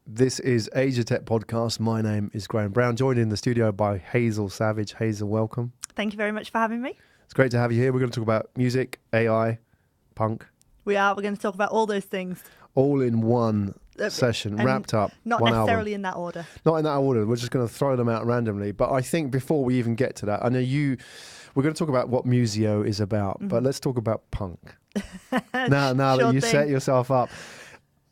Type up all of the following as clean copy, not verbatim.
This is Asia Tech Podcast. My name is Graham Brown, joined in the studio by Hazel Savage. Hazel, welcome. Thank you very much for having me. It's great to have you here. We're going to talk about music, AI, punk. We're going to talk about all those things. All in one session, wrapped up. Not one necessarily album. in that order. Not in that order. We're just going to throw them out randomly. But I think before we even get to that, I know we're going to talk about what Musiio is about, but let's talk about punk. now that you set yourself up.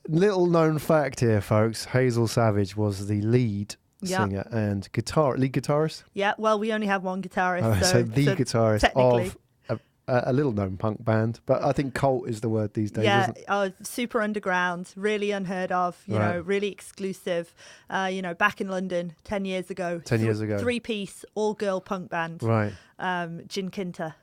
Little known fact here, folks. Hazel Savage was the lead singer and lead guitarist. Yeah, well, we only have one guitarist. So the guitarist of a little known punk band, but I think cult is the word these days. Yeah, isn't it? Super underground, really unheard of, you know, really exclusive. Back in London 10 years ago. 10 years ago. 3-piece, all-girl punk band. Right. Jinkinta.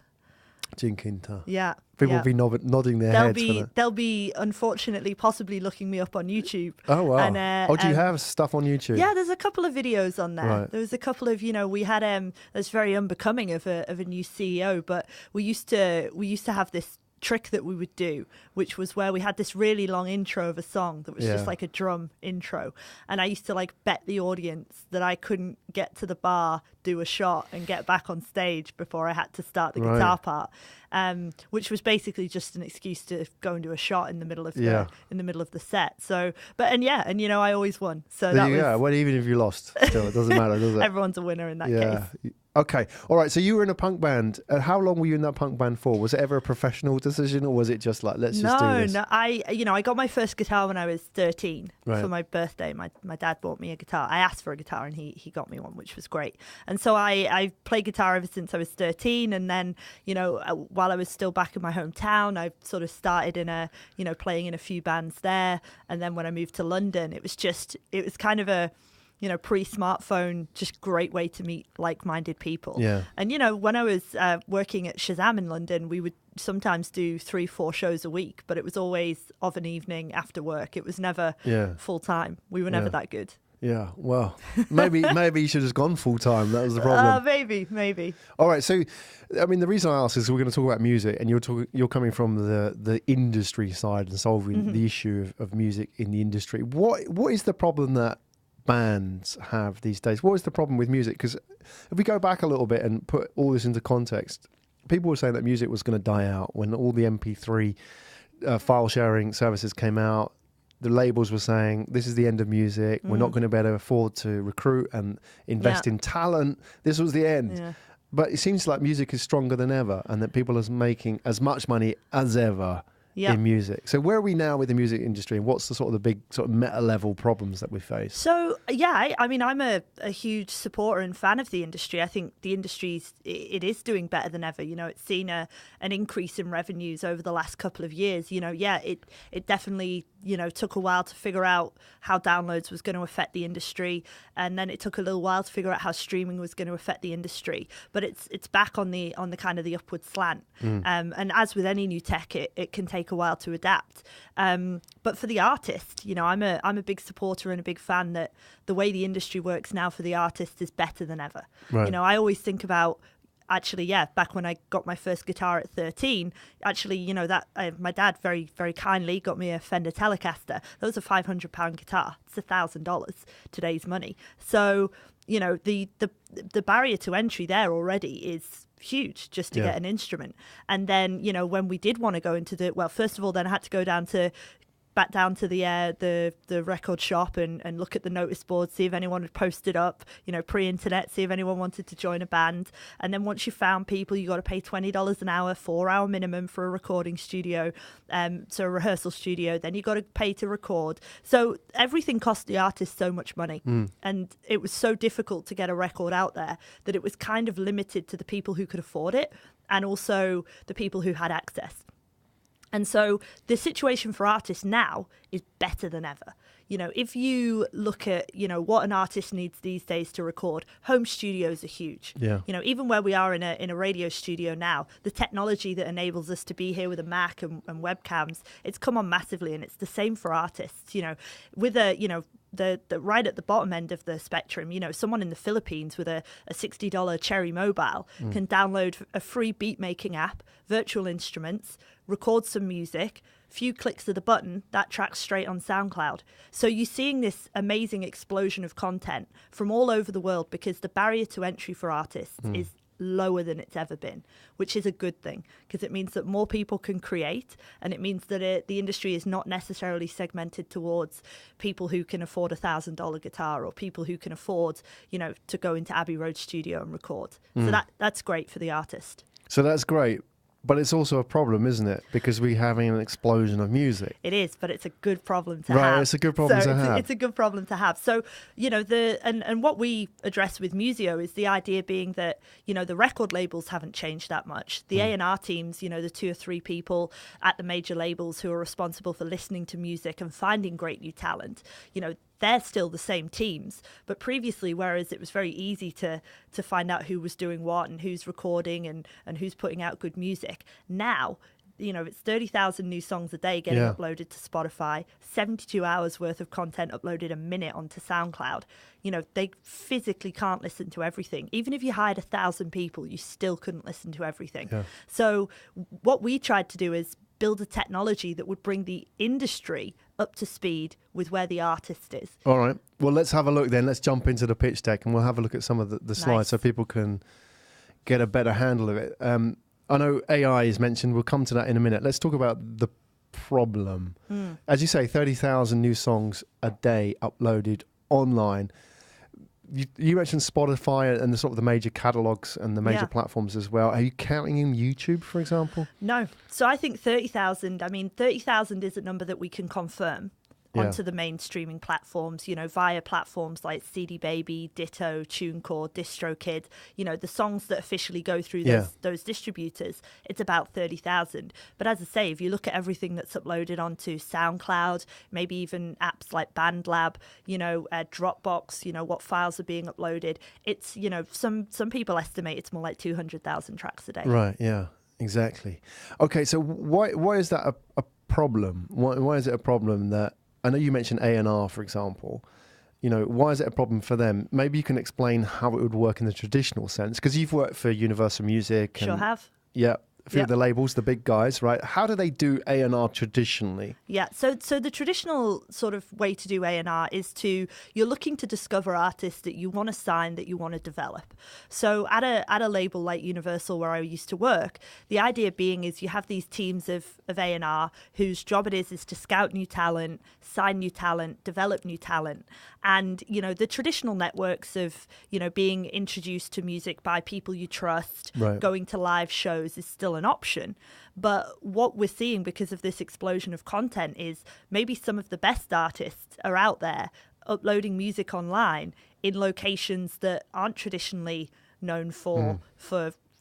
Yeah. People will be nodding their heads for that. They'll be, unfortunately, possibly looking me up on YouTube. Oh, wow. And, do you have stuff on YouTube? Yeah, there's a couple of videos on there. Right. There was a couple of, we had, that's very unbecoming of a new CEO, but we used to have this trick that we would do, which was where we had this really long intro of a song that was just like a drum intro, and I used to bet the audience that I couldn't get to the bar, do a shot and get back on stage before I had to start the guitar part, which was basically just an excuse to go and do a shot in the middle of the set. So I always won, so there you go. Well, even if you lost, still it doesn't matter, does it? Everyone's a winner in that case. Okay. All right. So you were in a punk band. How long were you in that punk band for? Was it ever a professional decision, or was it just like, let's just do this? No. I got my first guitar when I was 13 for my birthday. My dad bought me a guitar. I asked for a guitar and he got me one, which was great. And so I played guitar ever since I was 13. And then, while I was still back in my hometown, I sort of started playing in a few bands there. And then when I moved to London, it was kind of a, pre-smartphone, just great way to meet like-minded people. Yeah. And, when I was working at Shazam in London, we would sometimes do 3-4 shows a week, but it was always of an evening after work. It was never full-time. We were never that good. Yeah, well, maybe you should have gone full-time. That was the problem. Maybe. All right, so, the reason I ask is we're going to talk about music, and you're coming from the industry side and solving the issue of music in the industry. What is the problem that bands have these days? What is the problem with music? Because if we go back a little bit and put all this into context, people were saying that music was going to die out when all the MP3 file sharing services came out. The labels were saying this is the end of music. We're not going to be able to afford to recruit and invest in talent. This was the end. Yeah. But it seems like music is stronger than ever, and that people are making as much money as ever in music. So where are we now with the music industry, and what's the big meta level problems that we face? So I'm a huge supporter and fan of the industry. I think the industry it is doing better than ever. It's seen an increase in revenues over the last couple of years. It definitely took a while to figure out how downloads was going to affect the industry, and then it took a little while to figure out how streaming was going to affect the industry. But it's back on the kind of the upward slant. And as with any new tech, it can take a while to adapt. But for the artist, I'm a big supporter and a big fan that the way the industry works now for the artist is better than ever. Right. I always think about, back when I got my first guitar at 13, my dad very, very kindly got me a Fender Telecaster. That was a £500 guitar. It's $1,000 today's money. So, the barrier to entry there already is huge just to get an instrument. And then, when we did want to go into first of all, then I had to go back down to the record shop and look at the notice board, see if anyone had posted up, pre-internet, see if anyone wanted to join a band. And then once you found people, you got to pay $20 an hour, 4-hour minimum for a recording studio, so a rehearsal studio. Then you got to pay to record. So everything cost the artist so much money. And it was so difficult to get a record out there that it was kind of limited to the people who could afford it and also the people who had access. And so the situation for artists now is better than ever. If you look at, what an artist needs these days to record, home studios are huge. Yeah. Even where we are in a radio studio now, the technology that enables us to be here with a Mac and webcams, it's come on massively, and it's the same for artists. With the right at the bottom end of the spectrum, someone in the Philippines with a $60 Cherry Mobile can download a free beat making app, virtual instruments, record some music, few clicks of the button, that track's straight on SoundCloud. So you're seeing this amazing explosion of content from all over the world because the barrier to entry for artists is lower than it's ever been, which is a good thing because it means that more people can create, and it means that the industry is not necessarily segmented towards people who can afford $1,000 guitar or people who can afford, to go into Abbey Road studio and record. So that's great for the artist. So that's great. But it's also a problem, isn't it? Because we're having an explosion of music. It is, but it's a good problem to have. Right, it's a good problem to have. It's a good problem to have. So, and what we address with Musiio is the idea being that, the record labels haven't changed that much. The A&R teams, the 2 or 3 people at the major labels who are responsible for listening to music and finding great new talent, they're still the same teams. But previously, whereas it was very easy to find out who was doing what and who's recording and who's putting out good music, now, it's 30,000 new songs a day getting uploaded to Spotify, 72 hours worth of content uploaded a minute onto SoundCloud. They physically can't listen to everything. Even if you hired 1,000 people, you still couldn't listen to everything. Yeah. So what we tried to do is build a technology that would bring the industry up to speed with where the artist is. All right. Well, let's have a look then. Let's jump into the pitch deck and we'll have a look at some of the slides so people can get a better handle of it. I know AI is mentioned. We'll come to that in a minute. Let's talk about the problem. As you say, 30,000 new songs a day uploaded online. You mentioned Spotify and the sort of the major catalogs and the major platforms as well. Are you counting in YouTube, for example? No. So I think 30,000 is a number that we can confirm onto the main streaming platforms, via platforms like CD Baby, Ditto, TuneCore, DistroKid, the songs that officially go through those distributors, it's about 30,000. But as I say, if you look at everything that's uploaded onto SoundCloud, maybe even apps like BandLab, Dropbox, what files are being uploaded, it's, some people estimate it's more like 200,000 tracks a day. Right, yeah, exactly. Okay, so why is that a problem? Why is it a problem that, I know you mentioned A&R, for example. Why is it a problem for them? Maybe you can explain how it would work in the traditional sense, because you've worked for Universal Music. Sure have. Yeah. A few of the labels, the big guys, right? How do they do A&R traditionally? Yeah, so the traditional sort of way to do A&R is you're looking to discover artists that you want to sign, that you want to develop. So at a label like Universal, where I used to work, the idea being is you have these teams of A&R whose job it is to scout new talent, sign new talent, develop new talent. And, the traditional networks of, being introduced to music by people you trust, going to live shows is still an option. But what we're seeing because of this explosion of content is maybe some of the best artists are out there uploading music online in locations that aren't traditionally known for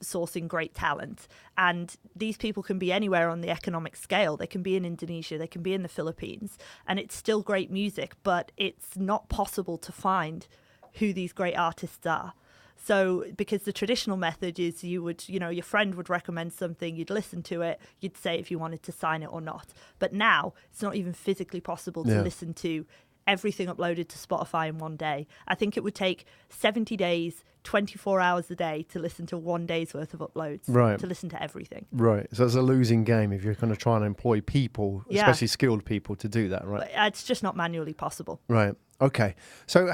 sourcing great talent. And these people can be anywhere on the economic scale. They can be in Indonesia, they can be in the Philippines, and it's still great music, but it's not possible to find who these great artists are. So because the traditional method is you would, your friend would recommend something, you'd listen to it, you'd say if you wanted to sign it or not. But now it's not even physically possible to listen to everything uploaded to Spotify in one day. I think it would take 70 days, 24 hours a day to listen to one day's worth of uploads, to listen to everything. Right. So it's a losing game if you're going to try and employ people, especially skilled people, to do that, right? It's just not manually possible. Right. Okay. So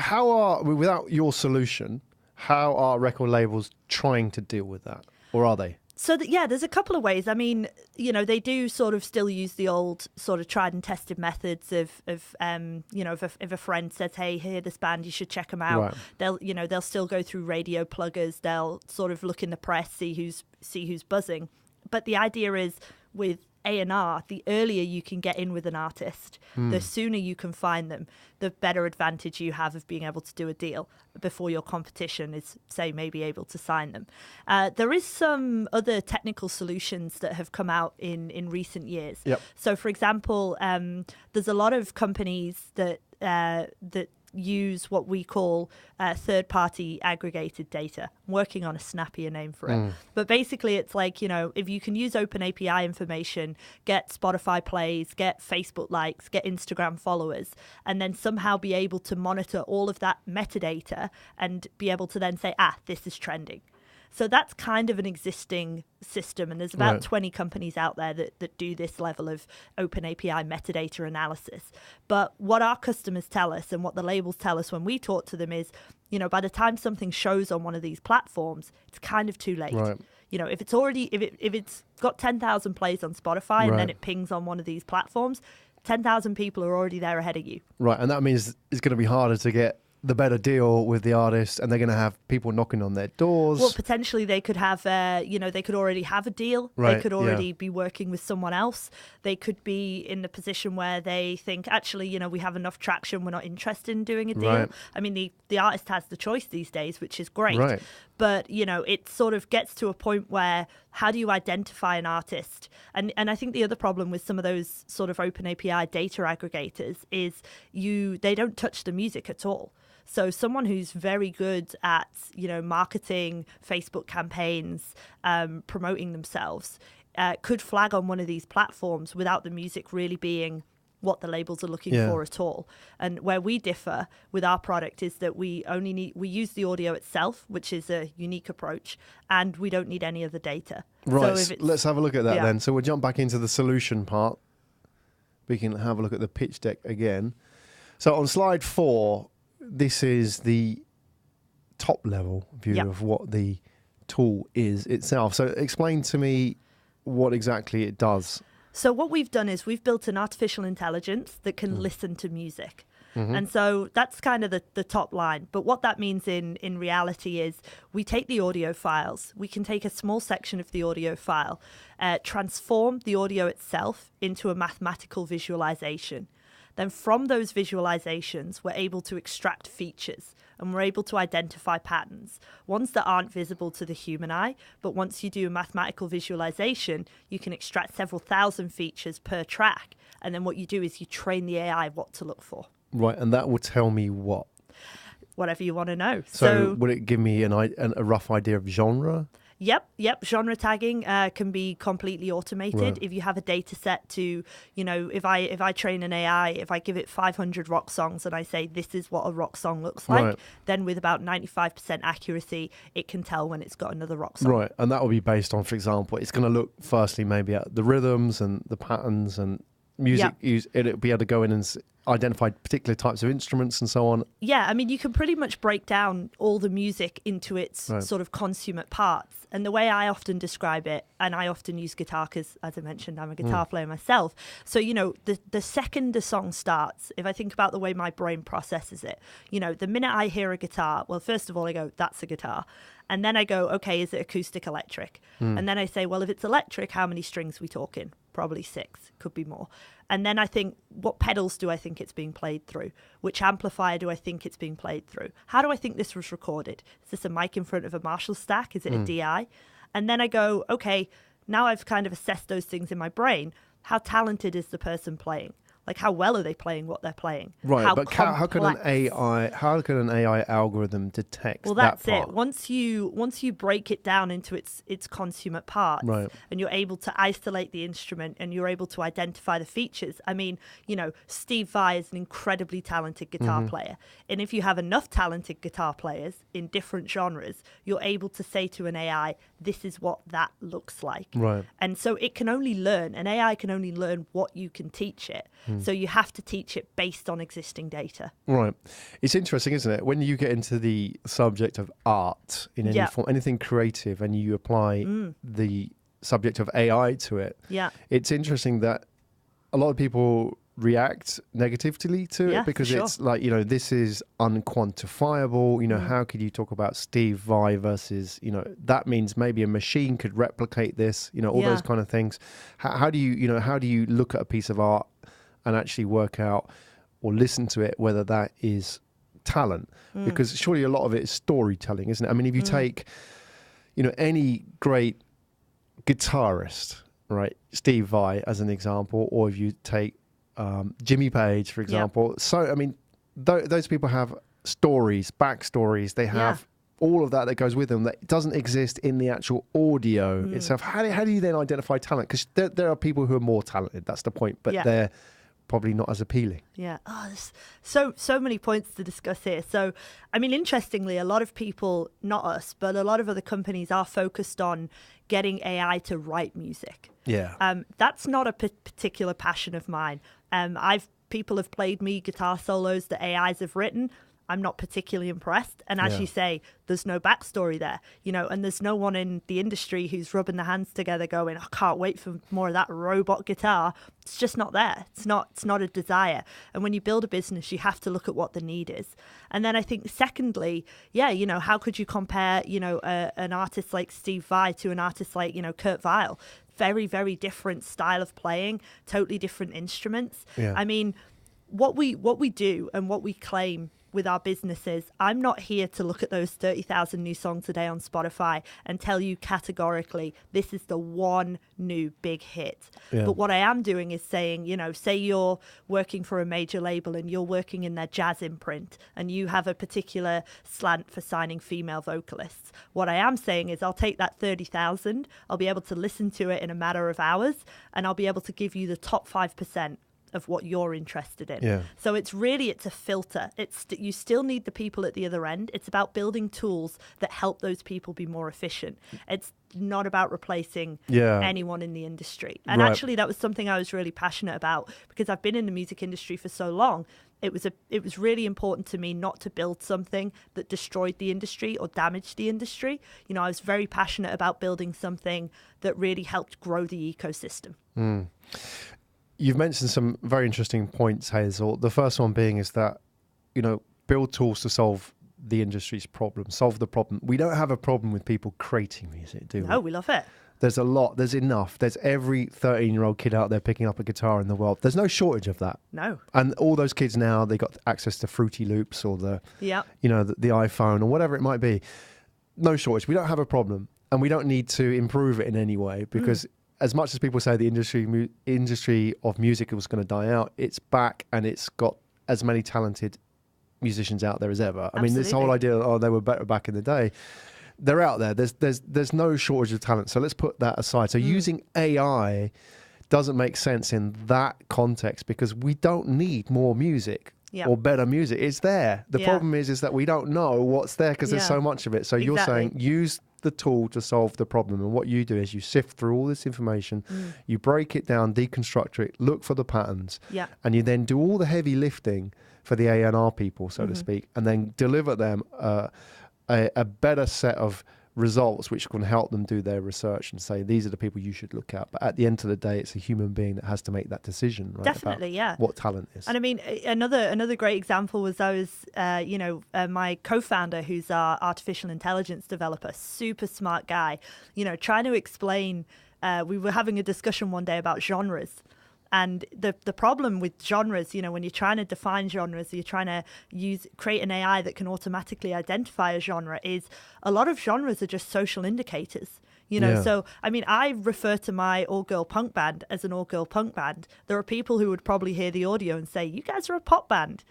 without your solution, how are record labels trying to deal with that? Or are they? So there's a couple of ways. I mean, they do sort of still use the old sort of tried and tested methods of if a friend says, hey, hear this band, you should check them out. Right. They'll still go through radio pluggers. They'll sort of look in the press, see who's buzzing. But the idea is with A&R, the earlier you can get in with an artist, the sooner you can find them, the better advantage you have of being able to do a deal before your competition is, say, maybe able to sign them. There is some other technical solutions that have come out in recent years. Yep. So, for example, there's a lot of companies that use what we call third-party aggregated data. I'm working on a snappier name for it. But basically, it's like, if you can use open API information, get Spotify plays, get Facebook likes, get Instagram followers, and then somehow be able to monitor all of that metadata and be able to then say, this is trending. So that's kind of an existing system. And there's about Right. 20 companies out there that do this level of open API metadata analysis. But what our customers tell us and what the labels tell us when we talk to them is, by the time something shows on one of these platforms, it's kind of too late. Right. If it's already, if it's got 10,000 plays on Spotify and Right. then it pings on one of these platforms, 10,000 people are already there ahead of you. Right, and that means it's going to be harder to get the better deal with the artist, and they're going to have people knocking on their doors. Well, potentially they could have, they could already have a deal. Right, They could already yeah. be working with someone else. They could be in the position where they think, actually, we have enough traction. We're not interested in doing a deal. Right. I mean, the artist has the choice these days, which is great. Right. But, it sort of gets to a point where how do you identify an artist? And I think the other problem with some of those sort of open API data aggregators is they don't touch the music at all. So someone who's very good at, marketing, Facebook campaigns, promoting themselves, could flag on one of these platforms without the music really being what the labels are looking Yeah. for at all. And where we differ with our product is that we use the audio itself, which is a unique approach, and we don't need any of the data. Right, So if let's have a look at that yeah. then. So we'll jump back into the solution part. We can have a look at the pitch deck again. So on slide 4, this is the top level view Yep. of what the tool is itself. So explain to me what exactly it does. So what we've done is we've built an artificial intelligence that can listen to music. And so that's kind of the top line. But what that means in reality is we take the audio files, we can take a small section of the audio file, transform the audio itself into a mathematical visualization. Then from those visualizations, we're able to extract features and we're able to identify patterns, ones that aren't visible to the human eye. But once you do a mathematical visualization, you can extract several thousand features per track. And then what you do is you train the AI what to look for. Right, and that will tell me what? Whatever you want to know. So would it give me a rough idea of genre? Yep. Genre tagging can be completely automated. Right. If you have a data set to, if I train an AI, if I give it 500 rock songs and I say this is what a rock song looks like, Right. then with about 95% accuracy, it can tell when it's got another rock song. Right, and that will be based on, for example, it's going to look firstly maybe at the rhythms and the patterns and music. It'll be able to go in and identify particular types of instruments and so on. Yeah, I mean, you can pretty much break down all the music into its Right. sort of consummate parts. And the way I often describe it, and I often use guitar because, as I mentioned, I'm a guitar player myself. So, the second a song starts, if I think about the way my brain processes it, the minute I hear a guitar, well, first of all, I go, that's a guitar. And then I go, okay, is it acoustic electric? And then I say, well, if it's electric, how many strings are we talking? Probably 6, could be more. And then I think, what pedals do I think it's being played through? Which amplifier do I think it's being played through? How do I think this was recorded? Is this a mic in front of a Marshall stack? Is it a DI? And then I go, okay, now I've kind of assessed those things in my brain. How talented is the person playing? Like, how well are they playing what they're playing? Right, How but how can an complex? how can an AI algorithm detect Well, that that's part? it. Once you break it down into its consummate parts, Right. and you're able to isolate the instrument and you're able to identify the features. I mean, Steve Vai is an incredibly talented guitar player, and if you have enough talented guitar players in different genres, you're able to say to an AI, "This is what that looks like." Right. And so it can only learn. An AI can only learn what you can teach it. So you have to teach it based on existing data. Right. It's interesting, isn't it? When you get into the subject of art in any Yeah. form, anything creative, and you apply the subject of AI to it, Yeah. it's interesting that a lot of people react negatively to Yeah, it because for sure. it's like, this is unquantifiable. How could you talk about Steve Vai versus, that means maybe a machine could replicate this, all Yeah. those kind of things. How do you look at a piece of art and actually work out or listen to it whether that is talent? Because surely a lot of it is storytelling, isn't it? I mean, if you take, any great guitarist, right, Steve Vai as an example, or if you take Jimmy Page, for example. So, I mean, those people have stories, backstories. They have all of that goes with them that doesn't exist in the actual audio itself. How do you then identify talent? Because there are people who are more talented. That's the point. But they're probably not as appealing. Yeah. Oh, there's so many points to discuss here. So, I mean, interestingly, a lot of people, not us, but a lot of other companies are focused on getting AI to write music. Yeah. That's not a particular passion of mine. People have played me guitar solos that AIs have written. I'm not particularly impressed. And as you say, there's no backstory there, and there's no one in the industry who's rubbing their hands together going, I can't wait for more of that robot guitar. It's just not there. It's not a desire. And when you build a business, you have to look at what the need is. And then I think secondly, how could you compare, an artist like Steve Vai to an artist like, Kurt Weill? Very, very different style of playing, totally different instruments. Yeah. I mean, what we do and what we claim with our businesses, I'm not here to look at those 30,000 new songs a day on Spotify and tell you categorically this is the one new big hit. Yeah. But what I am doing is saying, say you're working for a major label and you're working in their jazz imprint and you have a particular slant for signing female vocalists. What I am saying is I'll take that 30,000, I'll be able to listen to it in a matter of hours, and I'll be able to give you the top 5% of what you're interested in. Yeah. So it's a filter. You still need the people at the other end. It's about building tools that help those people be more efficient. It's not about replacing anyone in the industry. And actually that was something I was really passionate about because I've been in the music industry for so long. It was really important to me not to build something that destroyed the industry or damaged the industry. I was very passionate about building something that really helped grow the ecosystem. You've mentioned some very interesting points, Hazel. The first one being is that, build tools to solve the industry's problem, solve the problem. We don't have a problem with people creating music, do we? No, we love it. There's a lot. There's enough. There's every 13-year-old kid out there picking up a guitar in the world. There's no shortage of that. No. And all those kids now, they got access to Fruity Loops or the iPhone or whatever it might be. No shortage. We don't have a problem. And we don't need to improve it in any way because as much as people say the industry of music was going to die out, it's back and it's got as many talented musicians out there as ever. Absolutely. I mean, this whole idea, they were better back in the day. They're out there. There's no shortage of talent. So let's put that aside. So using AI doesn't make sense in that context because we don't need more music or better music. It's there. The problem is that we don't know what's there because there's so much of it. So you're saying use the tool to solve the problem, and what you do is you sift through all this information, you break it down, deconstruct it, look for the patterns, and you then do all the heavy lifting for the A&R people, so to speak, and then deliver them a better set of results which can help them do their research and say these are the people you should look at. But at the end of the day, it's a human being that has to make that decision, right? Definitely, about what talent is. And I mean, another great example was my co-founder, who's our artificial intelligence developer, super smart guy, trying to explain. We were having a discussion one day about genres. And the problem with genres, when you're trying to define genres, you're trying to create an AI that can automatically identify a genre, is a lot of genres are just social indicators. So I mean, I refer to my all-girl punk band as an all-girl punk band. There are people who would probably hear the audio and say, "You guys are a pop band,"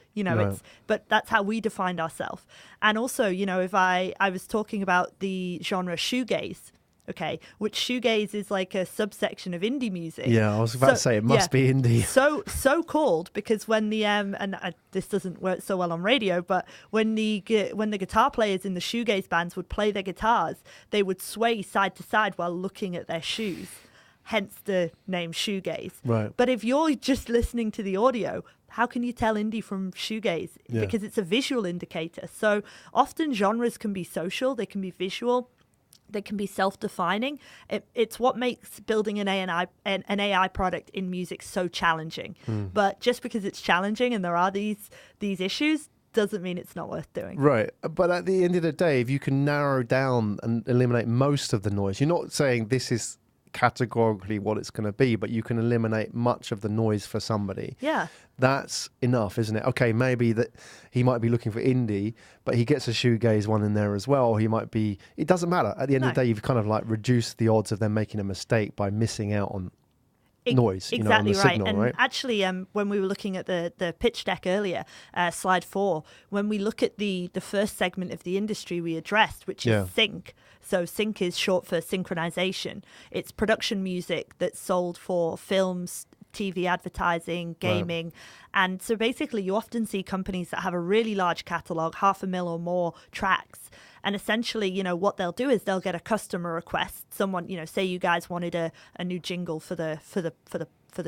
but that's how we defined ourselves. And also, if I was talking about the genre shoegaze. Okay, which shoegaze is like a subsection of indie music. Yeah, I was about to say it must be indie. So called because when the this doesn't work so well on radio, but when the guitar players in the shoegaze bands would play their guitars, they would sway side to side while looking at their shoes. Hence the name shoegaze. Right. But if you're just listening to the audio, how can you tell indie from shoegaze? Yeah. Because it's a visual indicator. So often genres can be social, they can be visual. They can be self-defining. It's what makes building an AI product in music so challenging. But just because it's challenging and there are these issues doesn't mean it's not worth doing. Right. But at the end of the day, if you can narrow down and eliminate most of the noise, you're not saying this is categorically what it's going to be, but you can eliminate much of the noise for somebody. Yeah. That's enough, isn't it? Okay, maybe that he might be looking for indie, but he gets a shoegaze one in there as well. He might be, it doesn't matter. At the end of the day, you've kind of like reduced the odds of them making a mistake by missing out on noise. Exactly, on the right. signal, And right? actually, when we were looking at the pitch deck earlier, slide 4, when we look at the first segment of the industry we addressed, which is sync. So sync is short for synchronization. It's production music that's sold for films, TV advertising, gaming. And so basically you often see companies that have a really large catalog, 500,000 or more tracks. And essentially, you know, what they'll do is they'll get a customer request. Someone, you know, say you guys wanted a new jingle for the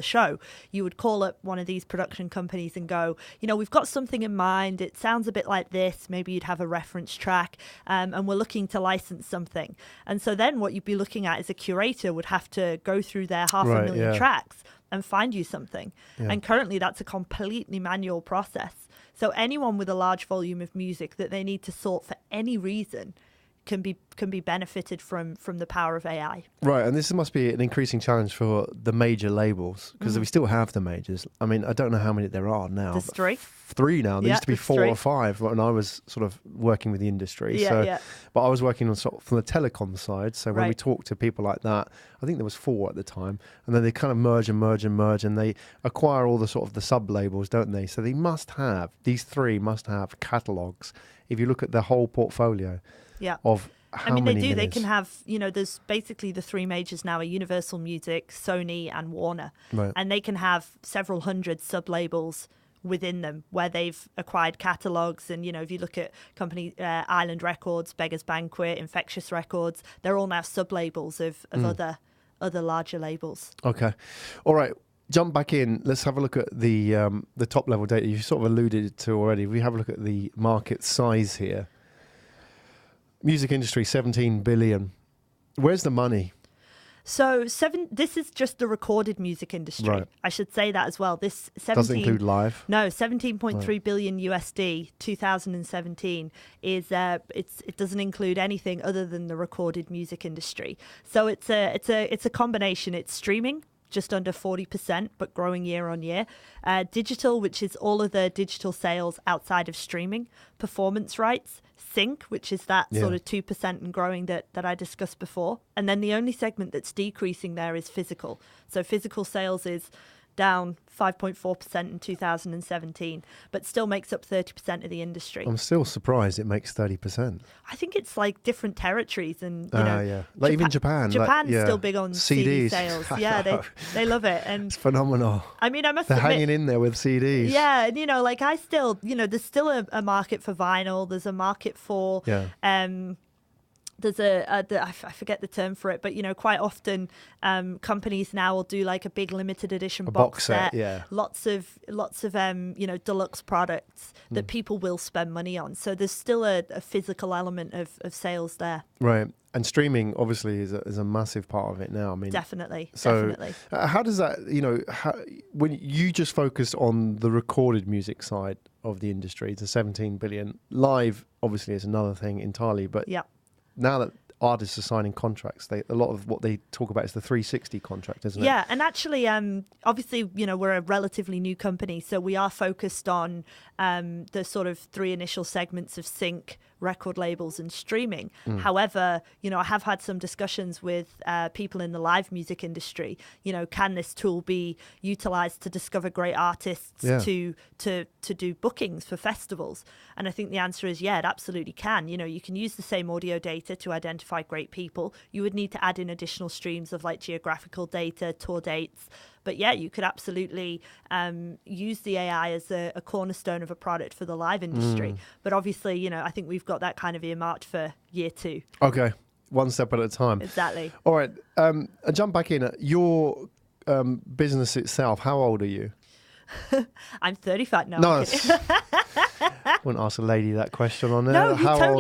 show. You would call up one of these production companies and go, you know, we've got something in mind. It sounds a bit like this. Maybe you'd have a reference track, and we're looking to license something. And so then what you'd be looking at is a curator would have to go through their 500,000 tracks and find you something. Yeah. And currently that's a completely manual process. So anyone with a large volume of music that they need to sort for any reason can be benefited from the power of AI. Right, and this must be an increasing challenge for the major labels, because we still have the majors. I mean, I don't know how many there are now. There's three. Three now. There used to be four or five when I was sort of working with the industry. But I was working on sort of from the telecom side. So when we talked to people like that, I think there was four at the time, and then they kind of merge, and they acquire all the sort of the sub labels, don't they? So these three must have catalogs. If you look at the whole portfolio. Yeah. Of how many they do. minutes? They can have, you know, there's basically the three majors now are Universal Music, Sony and Warner. Right. And they can have several hundred sub-labels within them where they've acquired catalogs. And, you know, if you look at company Island Records, Beggar's Banquet, Infectious Records, they're all now sub-labels of other larger labels. Okay. All right. Jump back in. Let's have a look at the top level data. You sort of alluded to already. If we have a look at the market size here. Music industry, 17 billion. Where's the money? So this is just the recorded music industry. Right. I should say that as well. This doesn't include live. No, 17.3 billion USD 2017 is it doesn't include anything other than the recorded music industry. So it's a combination. It's streaming, just under 40%, but growing year on year. Digital, which is all of the digital sales outside of streaming. Performance rights. Sync, which is that sort of 2% and growing that I discussed before. And then the only segment that's decreasing there is physical. So physical sales is down 5.4% in 2017, but still makes up 30% of the industry. I'm still surprised it makes 30%. I think it's like different territories, and you know, like even Japan's still big on CD sales. Yeah, they love it, and it's phenomenal. I mean, they're hanging in there with CDs. Yeah, and you know, like I still, you know, there's still a market for vinyl. There's a market for there's I forget the term for it, but you know, quite often companies now will do like a big limited edition box set. Lots of you know, deluxe products that people will spend money on. So there's still a physical element of sales there. Right. And streaming obviously is a massive part of it now. I mean, definitely. How does that, you know, when you just focused on the recorded music side of the industry, the 17 billion, live obviously is another thing entirely, but now that artists are signing contracts, a lot of what they talk about is the 360 contract, isn't it? Yeah, and actually, obviously, you know, we're a relatively new company, so we are focused on the sort of three initial segments of sync, record labels and streaming. However, you know, I have had some discussions with people in the live music industry. You know, can this tool be utilized to discover great artists to do bookings for festivals? And I think the answer is it absolutely can. You know, you can use the same audio data to identify great people. You would need to add in additional streams of like geographical data, tour dates. But yeah, you could absolutely use the AI as a cornerstone of a product for the live industry. But obviously, you know, I think we've got that kind of earmarked for year 2. Okay, one step at a time. Exactly. All right, I jump back in. Your business itself, how old are you? I'm 35 now. No, I wouldn't ask a lady that question on there. No,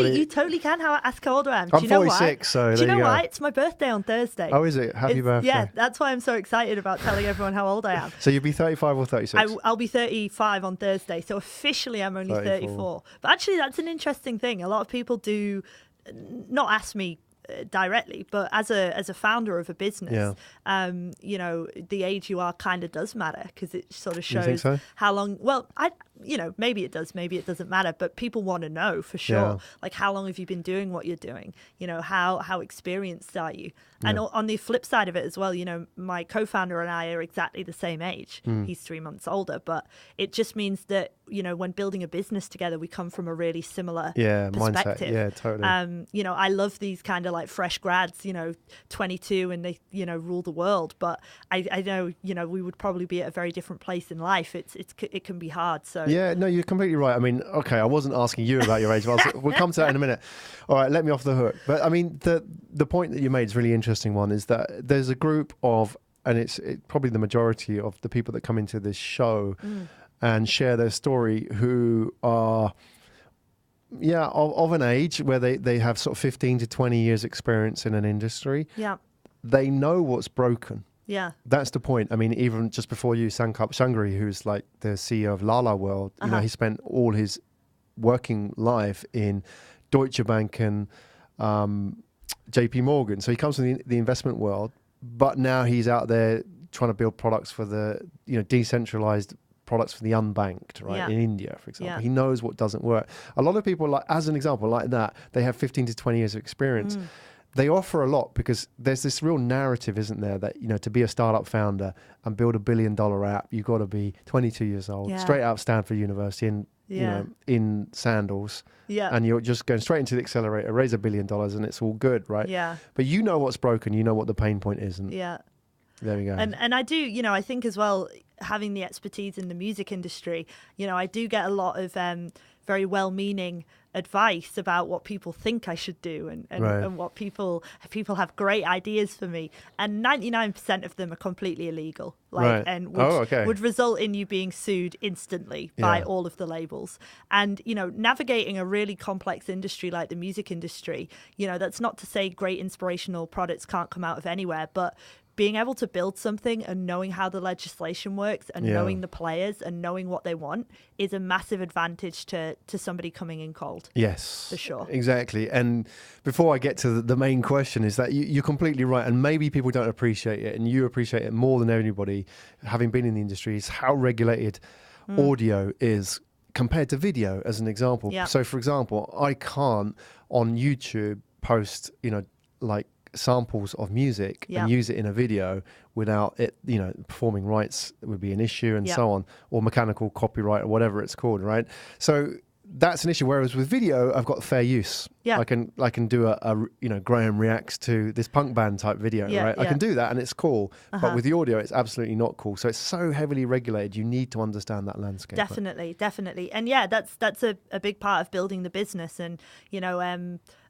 you totally can ask how old I am. I'm 46, so do you know go. why? It's my birthday on Thursday. Oh, is it? Happy birthday. Yeah, that's why I'm so excited about telling everyone how old I am. So you'll be 35 or 36? I'll be 35 on Thursday, so officially I'm only 34. But actually, that's an interesting thing. A lot of people do not ask me directly, but as a founder of a business, you know, the age you are kind of does matter, because it sort of shows how long. Well, maybe it does, maybe it doesn't matter, but people want to know for sure. Yeah. Like, how long have you been doing what you're doing? How experienced are you? And on the flip side of it as well, my co-founder and I are exactly the same age. He's 3 months older, but it just means that, when building a business together, we come from a really similar perspective. Mindset. Yeah, totally. I love these kind of like fresh grads, 22, and they, rule the world. But I know, we would probably be at a very different place in life. It can be hard. So yeah, no, you're completely right. I mean, okay, I wasn't asking you about your age. But we'll come to that in a minute. All right, let me off the hook. But I mean, the point that you made is a really interesting one. Is that there's a group of, and it's probably the majority of the people that come into this show and share their story who are of an age where they have sort of 15 to 20 years experience in an industry. Yeah. They know what's broken. Yeah. That's the point. I mean, even just before you, Sankar Shangri, who's like the CEO of Lala World, he spent all his working life in Deutsche Bank and JP Morgan. So he comes from the investment world, but now he's out there trying to build products for the, decentralized products for the unbanked, right? In India, for example. He knows what doesn't work. A lot of people, like, as an example, like that, they have 15 to 20 years of experience. They offer a lot because there's this real narrative, isn't there, that, to be a startup founder and build $1 billion app, you've got to be 22 years old, straight out of Stanford University and, in sandals. Yeah. And you're just going straight into the accelerator, raise $1 billion and it's all good, right? Yeah. But you know what's broken, you know what the pain point is. And there we go. And I do, I think as well, having the expertise in the music industry, I do get a lot of very well-meaning advice about what people think I should do and what people have great ideas for me. And 99% of them are completely illegal. And would result in you being sued instantly by all of the labels. And, navigating a really complex industry like the music industry, that's not to say great inspirational products can't come out of anywhere, but being able to build something and knowing how the legislation works and knowing the players and knowing what they want is a massive advantage to somebody coming in cold. Yes, for sure. Exactly. And before I get to the main question is that you're completely right. And maybe people don't appreciate it, and you appreciate it more than anybody, having been in the industry, is how regulated audio is compared to video, as an example. Yeah. So, for example, I can't on YouTube post, like samples of music and use it in a video without it, performing rights would be an issue and so on, or mechanical copyright or whatever it's called, right? So that's an issue. Whereas with video, I've got fair use. Yeah. I can do a Graham reacts to this punk band type video, right? I can do that and it's cool. But with the audio, it's absolutely not cool. So it's so heavily regulated. You need to understand that landscape. Definitely. And that's a big part of building the business. And,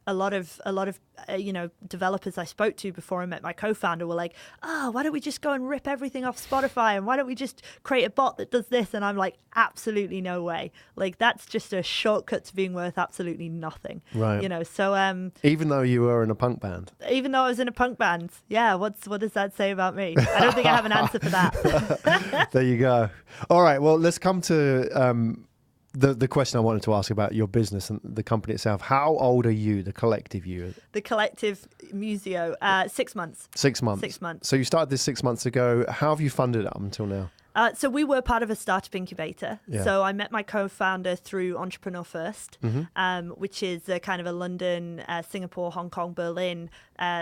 a lot of developers I spoke to before I met my co-founder were like, why don't we just go and rip everything off Spotify, and why don't we just create a bot that does this? And I'm like, absolutely no way. Like, that's just a shortcut to being worth absolutely nothing. Right. So even though you were in a punk band. Even though I was in a punk band. Yeah, what does that say about me? I don't think I have an answer for that. There you go. All right, well, let's come to the question I wanted to ask about your business and the company itself. How old are you, the collective you? The collective Musiio, 6 months. 6 months. 6 months. So you started this 6 months ago. How have you funded it up until now? So we were part of a startup incubator. Yeah. So I met my co-founder through Entrepreneur First, which is a kind of a London, Singapore, Hong Kong, Berlin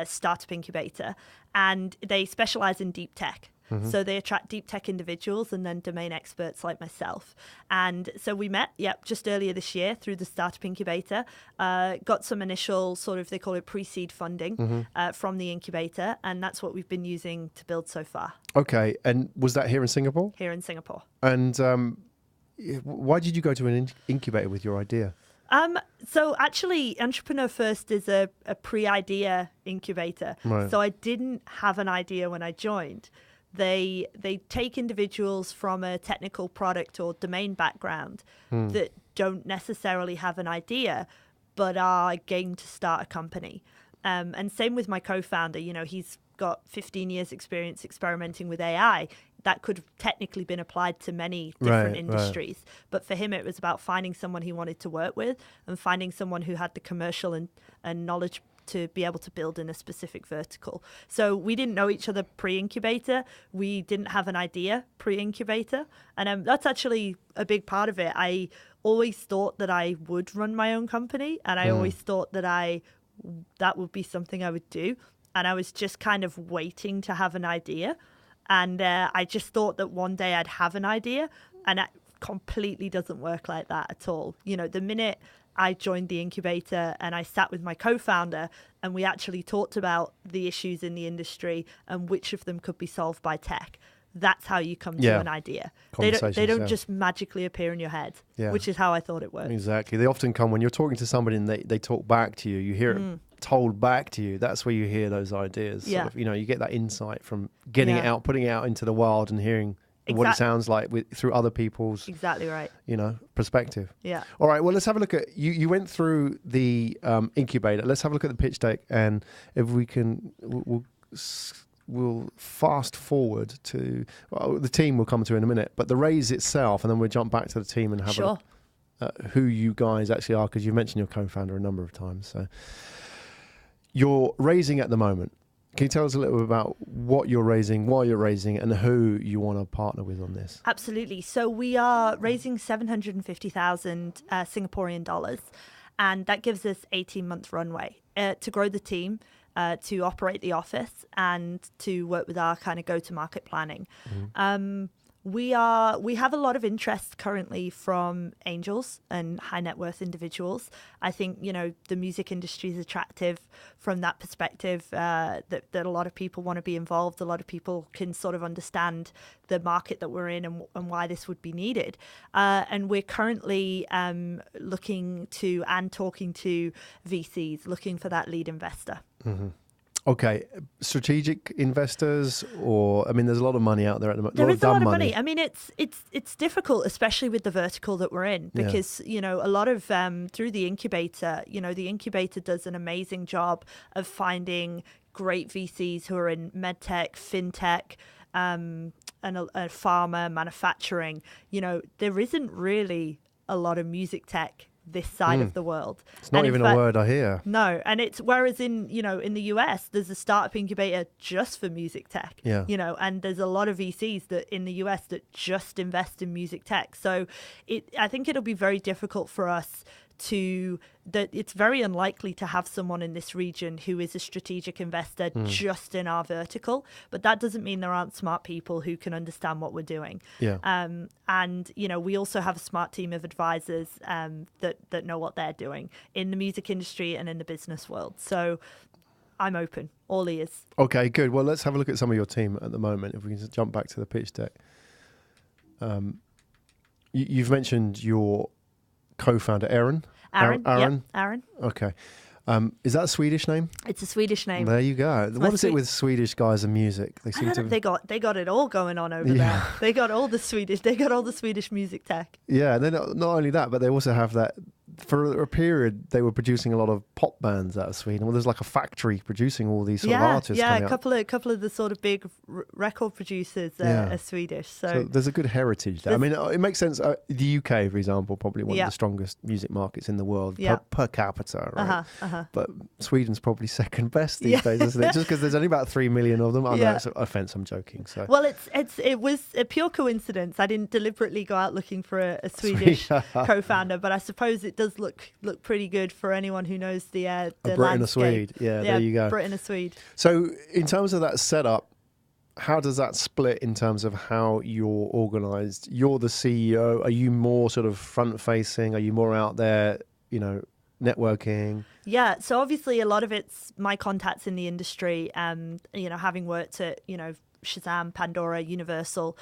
startup incubator. And they specialize in deep tech. So they attract deep tech individuals and then domain experts like myself. And so we met, just earlier this year through the Startup Incubator, got some initial sort of, they call it pre-seed funding from the incubator. And that's what we've been using to build so far. Okay. And was that here in Singapore? Here in Singapore. And why did you go to an incubator with your idea? So actually, Entrepreneur First is a pre-idea incubator. Right. So I didn't have an idea when I joined. They take individuals from a technical product or domain background that don't necessarily have an idea, but are game to start a company. And same with my co-founder. He's got 15 years experience experimenting with AI. That could have technically been applied to many different industries. Right. But for him, it was about finding someone he wanted to work with and finding someone who had the commercial and knowledge to be able to build in a specific vertical. So we didn't know each other pre-incubator. We didn't have an idea pre-incubator. And that's actually a big part of it. I always thought that I would run my own company, and I always thought that that would be something I would do. And I was just kind of waiting to have an idea. And I just thought that one day I'd have an idea, and it completely doesn't work like that at all. You know, the minute I joined the incubator and I sat with my co-founder and we actually talked about the issues in the industry and which of them could be solved by tech, that's how you come to an idea. They don't just magically appear in your head, which is how I thought it worked. Exactly. They often come when you're talking to somebody and they talk back to you. You hear it told back to you. That's where you hear those ideas. Yeah. Sort of, you know, you get that insight from getting it out, putting it out into the world and hearing what it sounds like through other people's perspective. Yeah. All right. Well, let's have a look at you went through the incubator. Let's have a look at the pitch deck, and if we can, we'll fast forward to the team. We'll come to in a minute, but the raise itself, and then we'll jump back to the team and have a look at who you guys actually are, because you mentioned your co-founder a number of times. So you're raising at the moment. Can you tell us a little bit about what you're raising, why you're raising, and who you want to partner with on this? Absolutely. So we are raising 750,000 Singaporean dollars, and that gives us 18-month runway to grow the team, to operate the office, and to work with our kind of go-to-market planning. We have a lot of interest currently from angels and high net worth individuals. I think, you know, the music industry is attractive from that perspective, that a lot of people want to be involved. A lot of people can sort of understand the market that we're in and why this would be needed. And we're currently looking to and talking to VCs, looking for that lead investor. Mm-hmm. Okay, strategic investors, or I mean, there's a lot of money out there at the moment. There is a lot of money. I mean, it's difficult, especially with the vertical that we're in, because you know, a lot of through the incubator, you know, the incubator does an amazing job of finding great VCs who are in medtech, fintech, and pharma, manufacturing. You know, there isn't really a lot of music tech this side of the world. It's not even a word I hear. No, and it's whereas in the US there's a startup incubator just for music tech. Yeah. You know, and there's a lot of VCs that in the US that just invest in music tech. So I think it'll be very difficult for us it's very unlikely to have someone in this region who is a strategic investor just in our vertical, but that doesn't mean there aren't smart people who can understand what we're doing. Yeah. And you know, we also have a smart team of advisors that know what they're doing in the music industry and in the business world. So I'm open, all ears. Okay, good. Well, let's have a look at some of your team at the moment. If we can just jump back to the pitch deck. You've mentioned your co-founder, Aaron. Aaron. Okay. Is that a Swedish name? It's a Swedish name. There you go. What is it with Swedish guys and music? They seem to. They got it all going on over there. They got all the Swedish music tech. Yeah, and then not only that, but they also have that. For a period, they were producing a lot of pop bands out of Sweden. Well, there's like a factory producing all these sort of artists. Yeah, a couple of the sort of big record producers are Swedish. So there's a good heritage there. I mean, it makes sense. The UK, for example, probably one of the strongest music markets in the world per capita, right? But Sweden's probably second best these days, isn't it? Just because there's only about 3 million of them. I know it's an offence. I'm joking. So well, it was a pure coincidence. I didn't deliberately go out looking for a Swedish co-founder, but I suppose it does look pretty good for anyone who knows the Brit landscape. And a Swede. Yeah, there you go. Brit and a Swede. So in terms of that setup, how does that split in terms of how you're organised? You're the CEO. Are you more sort of front facing? Are you more out there, you know, networking? Yeah, so obviously a lot of it's my contacts in the industry, you know, having worked at, you know, Shazam, Pandora, Universal,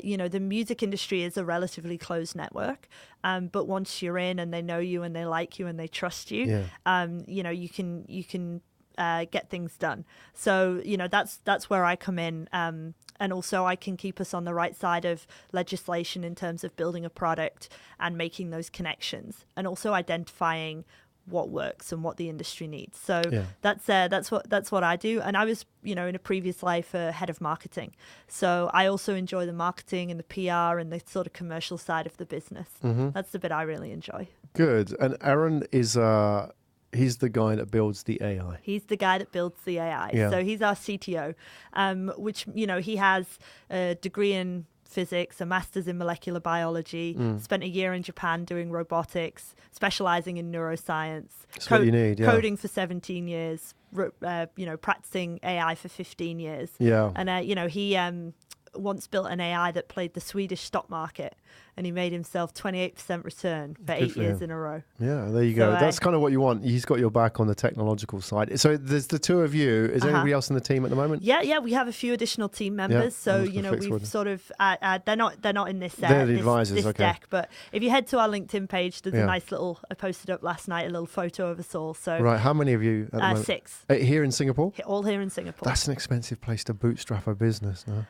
you know, the music industry is a relatively closed network. But once you're in and they know you and they like you and they trust you, you know, you can get things done. So, you know, that's where I come in. And also I can keep us on the right side of legislation in terms of building a product and making those connections, and also identifying what works and what the industry needs. So that's what I do. And I was, you know, in a previous life head of marketing. So I also enjoy the marketing and the PR and the sort of commercial side of the business. That's the bit I really enjoy. Good. And Aaron is He's the guy that builds the AI. He's the guy that builds the AI. Yeah. So he's our CTO, which, he has a degree in physics, a master's in molecular biology, spent a year in Japan doing robotics, specializing in neuroscience. That's what you need, yeah. Coding for 17 years, practicing AI for 15 years. Yeah. And, he once built an AI that played the Swedish stock market, and he made himself 28% return for 8 years in a row. Yeah, there you go. That's kind of what you want. He's got your back on the technological side. So there's the two of you. Is there anybody else in the team at the moment? Yeah, we have a few additional team members. So we've sort of they're not in this they're the advisors, this okay. deck. But if you head to our LinkedIn page, there's a nice little. I posted up last night a little photo of us all. So right, how many of you at the moment? 6. Here in Singapore? All here in Singapore. That's an expensive place to bootstrap a business, no?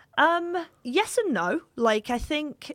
Yes and no. Like, I think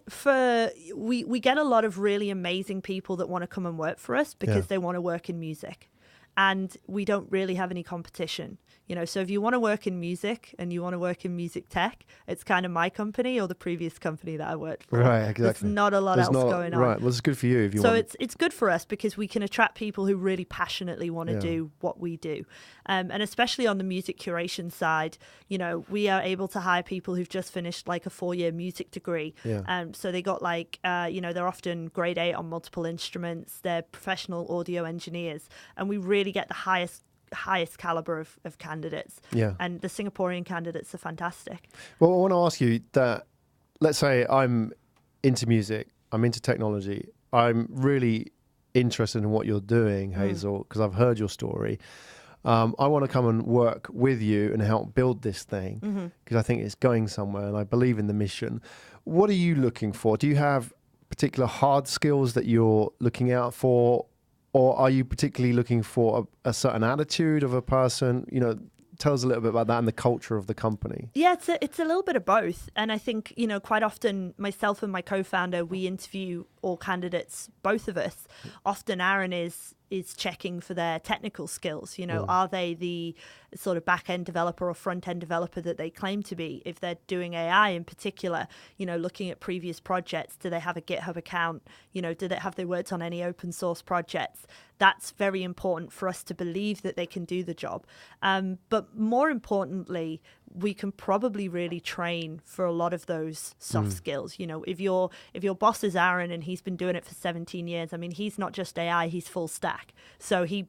we get a lot of really amazing people that want to come and work for us because they want to work in music, and we don't really have any competition. So if you want to work in music and you want to work in music tech, it's kind of my company or the previous company that I worked for. Right, exactly. There's not a lot else going on. Right, well, it's good for you if you want. So it's good for us because we can attract people who really passionately want to do what we do. And especially on the music curation side, we are able to hire people who've just finished like a 4-year music degree. Yeah. So they got they're often grade 8 on multiple instruments. They're professional audio engineers. And we really get the highest caliber of candidates. Yeah. And the Singaporean candidates are fantastic. Well, I want to ask you that, let's say I'm into music, I'm into technology, I'm really interested in what you're doing, Hazel, because I've heard your story. I want to come and work with you and help build this thing because I think it's going somewhere and I believe in the mission. What are you looking for? Do you have particular hard skills that you're looking out for? Or are you particularly looking for a certain attitude of a person? Tell us a little bit about that and the culture of the company. Yeah, it's a little bit of both. And I think, quite often myself and my co-founder, we interview all candidates, both of us. Often Aaron is checking for their technical skills. Are they the sort of back-end developer or front-end developer that they claim to be? If they're doing AI in particular, looking at previous projects, do they have a GitHub account? Have they worked on any open source projects? That's very important for us to believe that they can do the job. But more importantly, we can probably really train for a lot of those soft skills. If your boss is Aaron and he's been doing it for 17 years, I mean, he's not just AI, he's full stack. So he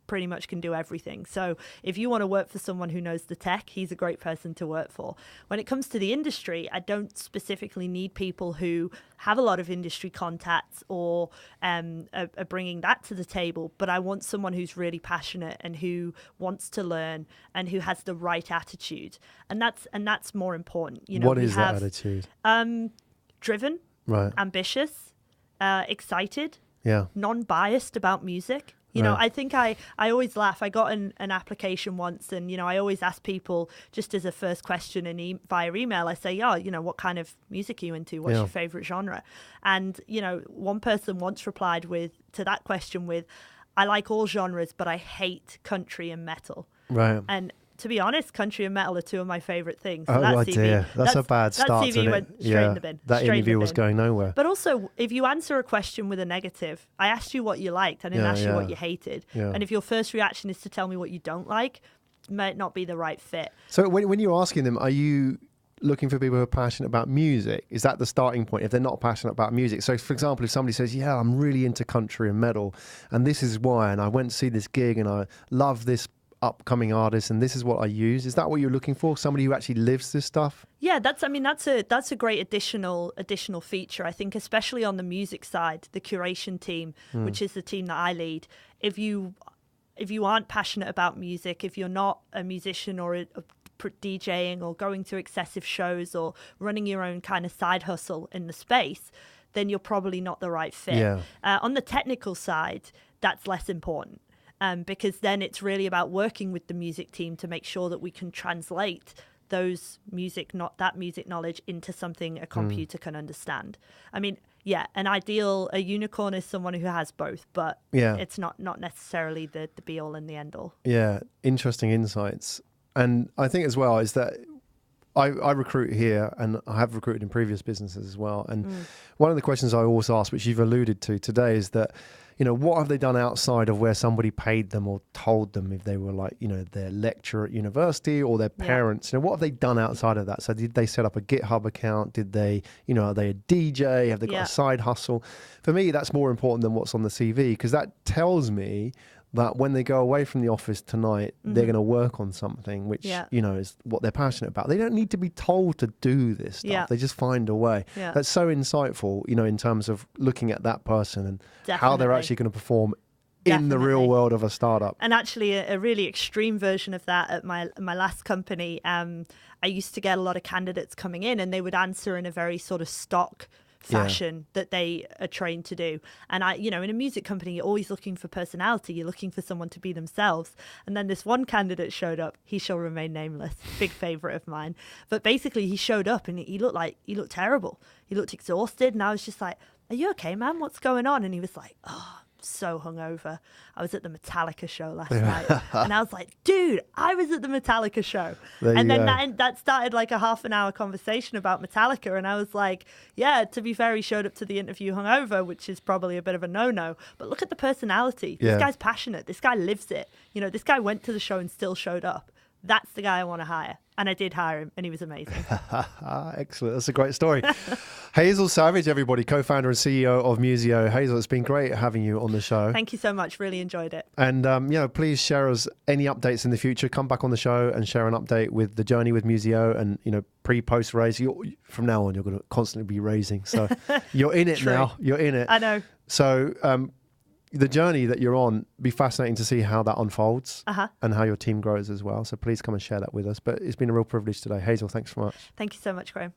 pretty much can do everything. So if you want to work for someone who knows the tech, he's a great person to work for. When it comes to the industry, I don't specifically need people who have a lot of industry contacts or are bringing that to the table, but I want someone who's really passionate and who wants to learn and who has the right attitude. And that's more important. What is that attitude? Driven, right? Ambitious, excited, yeah, non-biased about music. I think I always laugh. I got an application once and, I always ask people just as a first question via email, I say, what kind of music are you into? What's your favorite genre? And, one person once replied to that question with, I like all genres, but I hate country and metal. Right. And to be honest, country and metal are two of my favorite things. So dear. That's a bad start. That CV went straight in the bin. That interview was going nowhere. But also, if you answer a question with a negative, I asked you what you liked. I didn't ask you what you hated. Yeah. And if your first reaction is to tell me what you don't like, it might not be the right fit. So when you're asking them, are you looking for people who are passionate about music? Is that the starting point if they're not passionate about music? So, for example, if somebody says, I'm really into country and metal, and this is why, and I went to see this gig, and I love this upcoming artist and this is what I use, is that what you're looking for? Somebody who actually lives this stuff? Yeah, that's a great additional feature. I think especially on the music side, the curation team, which is the team that I lead, if you aren't passionate about music, if you're not a musician or a DJing or going to excessive shows or running your own kind of side hustle in the space, then you're probably not the right fit. Yeah. On the technical side, that's less important. Because then it's really about working with the music team to make sure that we can translate that music knowledge into something a computer can understand. I mean, a unicorn is someone who has both, but it's not necessarily the be all and the end all. Yeah, interesting insights. And I think as well is that I recruit here and I have recruited in previous businesses as well. And one of the questions I always ask, which you've alluded to today, is that, what have they done outside of where somebody paid them or told them, if they were like, their lecturer at university or their parents, what have they done outside of that? So did they set up a GitHub account? Did they, are they a DJ? Have they got a side hustle? For me, that's more important than what's on the CV, because that tells me that when they go away from the office tonight, they're going to work on something which, is what they're passionate about. They don't need to be told to do this stuff. Yeah. They just find a way. Yeah. That's so insightful, in terms of looking at that person and how Definitely. they're actually going to perform in the real world of a startup. And actually a really extreme version of that at my last company, I used to get a lot of candidates coming in and they would answer in a very sort of stock fashion that they are trained to do. And in a music company, you're always looking for personality. You're looking for someone to be themselves. And then this one candidate showed up. He shall remain nameless. Big favorite of mine. But basically he showed up and he looked terrible. He looked exhausted. And I was just like, are you okay, man? What's going on? And he was like, oh, so hungover. I was at the Metallica show last night. And I was like, dude, I was at the Metallica show. And then that started like a half an hour conversation about Metallica. And I was like, yeah, to be fair, he showed up to the interview hungover, which is probably a bit of a no-no. But look at the personality. This guy's passionate. This guy lives it. This guy went to the show and still showed up. That's the guy I want to hire. And I did hire him, and he was amazing. Excellent. That's a great story. Hazel Savage, everybody, co-founder and CEO of Musiio. Hazel, it's been great having you on the show. Thank you so much. Really enjoyed it. And, please share us any updates in the future. Come back on the show and share an update with the journey with Musiio and, pre-post raise. From now on, you're going to constantly be raising. So you're in it now. You're in it. I know. So the journey that you're on, be fascinating to see how that unfolds and how your team grows as well. So please come and share that with us. But it's been a real privilege today. Hazel, thanks so much. Thank you so much, Graham.